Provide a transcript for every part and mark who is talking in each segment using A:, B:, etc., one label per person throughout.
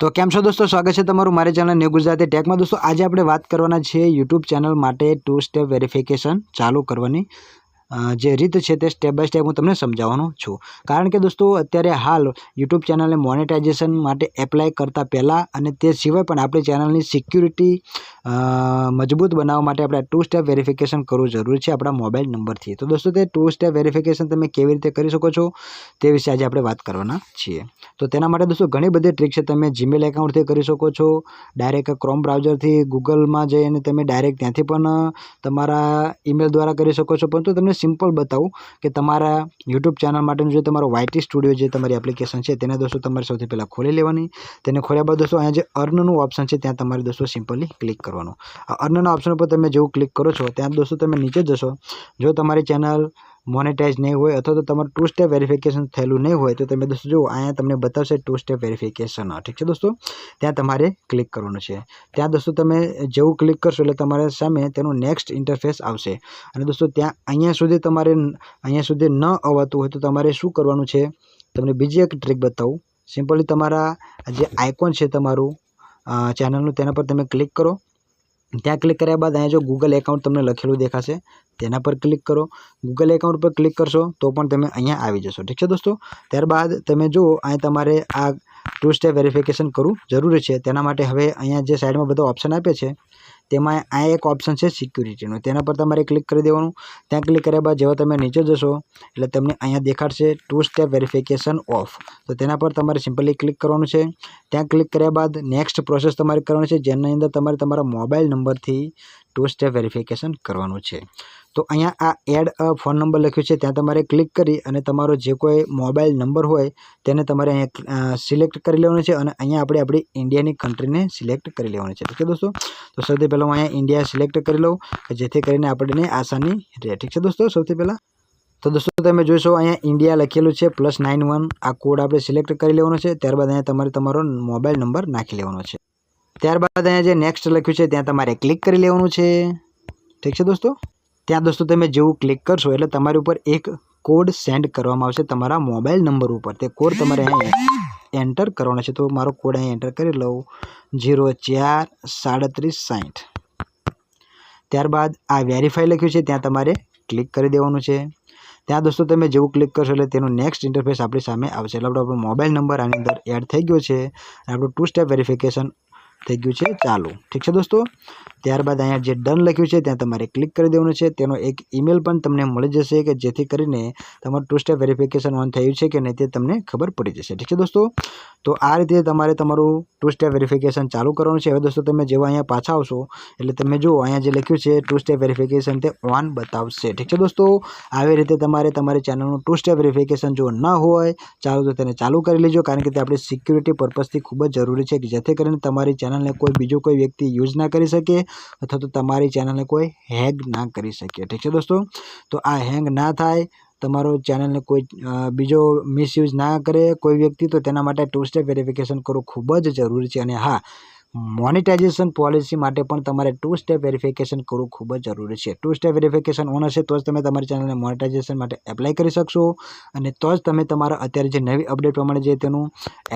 A: तो केम छो दोस्तों, स्वागत है तमारू मारी चैनल न्यू गुजराती टेक में। दोस्तों आज આપણે વાત કરવાના છે यूट्यूब चैनल માટે 2 સ્ટેપ વેરિફિકેશન ચાલુ કરવાની જે રીત છે તે સ્ટેપ બાય સ્ટેપ હું તમને સમજાવવાનો છું। કારણ કે દોસ્તો અત્યારે હાલ यूट्यूब ચેનલને મોનેટાઇઝેશન માટે એપ્લાય કરતા પહેલાં અને તે સિવાય પણ આપણી ચેનલની સિક્યુરિટી મજબૂત બનાવવા માટે આપણે 2 સ્ટેપ વેરિફિકેશન કરવું જરૂરી છે આપણા મોબાઈલ નંબરથી। તો દોસ્તો તે 2 સ્ટેપ વેરિફિકેશન તમે કેવી રીતે કરી શકો છો તે વિશે આજે આપણે વાત કરવાના છીએ। तो तेना माटे दोस्तों घणी बधी ट्रिक है। तमे जीमेल एकाउंट थी करी सको छो, डायरेक्ट क्रोम ब्राउजर थी गूगल में जईने तमे डायरेक्ट त्यांथी पण तमारा ईमेल द्वारा करी सको छो। परंतु तमने सिंपल बताऊं कि तमारा यूट्यूब चैनल माटेनो जे तमारो YT स्टूडियो जे तमारी एप्लिकेशन है तेने दोस्तों तमारे सौथी पहला खोली लेवानी। तेने खोल्या बाद दोस्तों अहींया जे अर्ननुं ऑप्शन है त्यां तमारे दोस्तों सिंपली क्लिक करवानुं। अर्नना ऑप्शन पर तमे जेवुं क्लिक करो छो त्यां दोस्तों तमे नीचे जशो। जो तमारी चैनल मोनेटाइज नहीं हो अथवा तो तमारू 2 स्टेप वेरिफिकेशन थयेलुं नहीं हो तो तमे दोस्तों जो अहींया तमने बतावशे 2 स्टेप वेरिफिकेशन। ठीक है दोस्तों, त्यां तमारे क्लिक करवानुं छे। त्यां दोस्तों तमे जेवुं क्लिक करशो એટલે તમારા સામે તેનું નેક્સ્ટ ઇન્ટરફેસ આવશે। અને दोस्तों ત્યાં અહીંયા સુધી ન આવતું હોય તો તમારે શું કરવાનું છે, તમને બીજી એક ટ્રીક બતાવું। સિમ્પલી તમારા જે આઇકોન છે તમારું ચેનલનું તેના પર તમે ક્લિક કરો। ત્યાં ક્લિક કર્યા બાદ અહીંયા જો ગૂગલ એકાઉન્ટ તમને લખેલું દેખાશે તેના પર ક્લિક કરો। ગૂગલ એકાઉન્ટ પર ક્લિક કરશો તો પણ તમે અહીંયા આવી જશો। ઠીક છે दोस्तों, ત્યારબાદ તમે જો અહીં તમારે આ 2 સ્ટેપ વેરિફિકેશન કરવું જરૂરી છે। તેના માટે હવે અહીંયા જે સાઈડમાં બધો ઓપ્શન આપે છે તેમાં આ એક ઓપ્શન છે સિક્યુરિટીનો, તેના પર તમારે ક્લિક કરી દેવાનું। ત્યાં ક્લિક કર્યા બાદ જેવા તમે નીચે જશો એટલે તમને અહીંયા દેખાડશે 2 સ્ટેપ વેરિફિકેશન ઓફ, તો તેના પર તમારે સિમ્પલી ક્લિક કરવાનું છે। ત્યાં ક્લિક કર્યા બાદ નેક્સ્ટ પ્રોસેસ તમારે કરવાની છે જેની અંદર તમારે તમારા મોબાઈલ નંબરથી 2 સ્ટેપ વેરિફિકેશન કરવાનું છે। तो अहींया आ एड अ फोन नंबर लख्युं छे त्यां तमारे क्लिक करी अने तमारो जे कोई मोबाइल नंबर होय तेने तमारे अहींया सिलेक्ट करी लेवानो छे अने अहींया आपणे आपणी इंडियानी कंट्रीने सिलेक्ट करी लेवानी छे। ठीक है दोस्तों, तो सौथी पहेला हूँ अहींया इंडिया सिलेक्ट करी लऊं जेथी करीने आपणे आसानी रहे। ठीक है दोस्तों, सौथी पहेला तो दोस्तों तमे जोशो अहींया इंडिया लखेलुं छे +91 आ कोड आपणे सिलेक्ट करी लेवानो छे। त्यारबाद अहींया तमारे तमारो मोबाइल नंबर नाखी लेवानो छे। त्यारबाद अहींया जे नेक्स्ट लख्युं छे त्यां तमारे क्लिक करी लेवानुं छे। ठीक है दोस्तों, त्यां दोस्तों तमे जेवुं क्लिक करशो एटले तमारी उपर एक कोड सेंड करवामां आवशे तमारा मोबाइल नंबर उपर। ते कोड तमारे अहींया एंटर करवानो छे। तो मारो कोड अहींया एंटर करी लऊं 043760। त्यारबाद आ वेरीफाई लख्युं छे त्यां तमारे क्लिक करी देवानुं छे। त्यां दोस्तों तमे जेवुं क्लिक करशो एटले तेनुं नेक्स्ट इंटरफेस आपणी सामे आवशे। એટલે આપણો મોબાઈલ નંબર આની અંદર એડ થઈ ગયો છે અને આપણું 2 સ્ટેપ વેરિફિકેશન થઈ ગયું છે ચાલુ। ઠીક છે दोस्तों, ત્યારબાદ અહીંયા જે ડન લખ્યું છે ત્યાં તમારે ક્લિક કરી દેવાનું છે। તેનો એક ઈમેલ પણ તમને મળી જશે કે જેથી કરીને તમારું 2 સ્ટેપ વેરિફિકેશન ઓન થયું છે કે નહીં તે તમને ખબર પડી જશે। ઠીક છે दोस्तों, તો આ રીતે તમારે તમારું 2 સ્ટેપ વેરિફિકેશન ચાલુ કરવાનું છે। હવે दोस्तों તમે જેવા અહીંયા પાછા આવશો એટલે તમે જો અહીંયા જે લખ્યું છે 2 સ્ટેપ વેરિફિકેશન તે ઓન બતાવશે। ઠીક છે दोस्तों, આવી રીતે તમારે તમારી ચેનલનું 2 સ્ટેપ વેરિફિકેશન જો ન હોય ચાલુ તો તેને ચાલુ કરી લેજો, કારણ કે તે આપણી સિક્યુરિટી પર્પઝથી ખૂબ જ જરૂરી છે કે જેથી કરીને તમારી ચેનલને કોઈ બીજો કોઈ વ્યક્તિ યુઝ ના કરી શકે अथवा तो तमारी चैनल ने कोई हैग ना करी सके। ठीक है दोस्तों, तो आ हैंग ना थाय तमारो चैनल ने कोई बीजो मिसयूज ना करे कोई व्यक्ति, तो तेना माटे 2 स्टेप वेरिफिकेशन करવું ખૂબ જ જરૂરી છે। અને હા, મોનેટાઇઝેશન પોલિસી માટે પણ તમારે 2 સ્ટેપ વેરિફિકેશન કરવું ખૂબ જ જરૂરી છે। 2 સ્ટેપ વેરિફિકેશન ઓન હશે તો જ તમે તમારી ચેનલને મોનેટાઇઝેશન માટે એપ્લાય કરી શકશો અને તો જ તમે તમારા અત્યારે જે નવી અપડેટ પ્રમાણે જે તેનું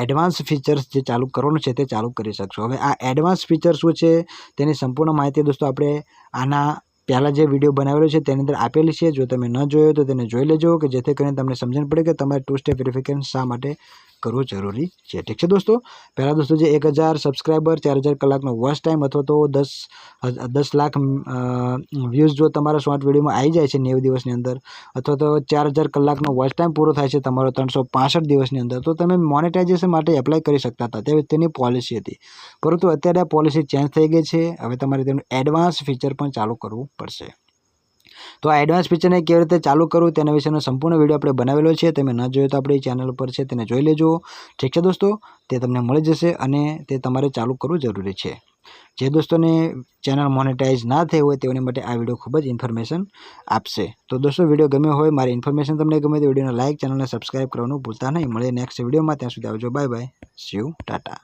A: એડવાન્સ ફીચર્સ જે ચાલુ કરવાનું છે તે ચાલુ કરી શકશો। હવે આ એડવાન્સ ફીચર શું છે તેની સંપૂર્ણ માહિતી दोस्तों આપણે આના પહેલાં જે વિડીયો બનાવેલો છે તેની અંદર આપેલી છે। જો તમે ન જોયો તો તેને જોઈ લેજો કે જેથી કરીને તમને સમજણ પડે કે તમારે 2 સ્ટેપ વેરિફિકેશન શા માટે કરવું જરૂરી છે। ઠીક છે दोस्तों, પહેલાં दोस्तों જે 1000 સબસ્ક્રાઈબર 4000 કલાકનો વોચ ટાઈમ અથવા તો 10 લાખ વ્યૂઝ જો તમારા શોર્ટ વિડીયોમાં આવી જાય છે 90 દિવસની અંદર અથવા તો 4000 કલાકનો વોચ ટાઈમ પૂરો થાય છે તમારો 365 દિવસની અંદર, તો તમે મોનેટાઇઝેશન માટે એપ્લાય કરી શકતા હતા। તેની પોલિસી હતી, પરંતુ અત્યારે આ પોલિસી ચેન્જ થઈ ગઈ છે। હવે તમારે તેનું એડવાન્સ ફીચર પણ ચાલુ કરવું પડશે। तो आ एडवांस फीचर ने केवी रीते चालू करवुं तेना विशेनो संपूर्ण विडियो आपणे बनावेलो छे, तमे न जोयो तो आपणी चेनल पर छे तेने जोई लेजो। ठीक है दोस्तों, ते तमने मळी जशे अने ते तमारे चालू करवुं जरूरी छे। जे दोस्तोने चेनल मोनेटाइज ना थई होय तेओनी माटे आ विडियो खूब ज इन्फॉर्मेशन आपशे। तो दोस्तों विडियो गम्यो होय, मारी इन्फॉर्मेशन तमने गमे तो विडियोने लाइक, चेनलने सब्सक्राइब करवानुं भूलता नहीं। मळीए नेक्स्ट विडियोमां, त्यां सुधी आवजो, bye bye, see you, Tata.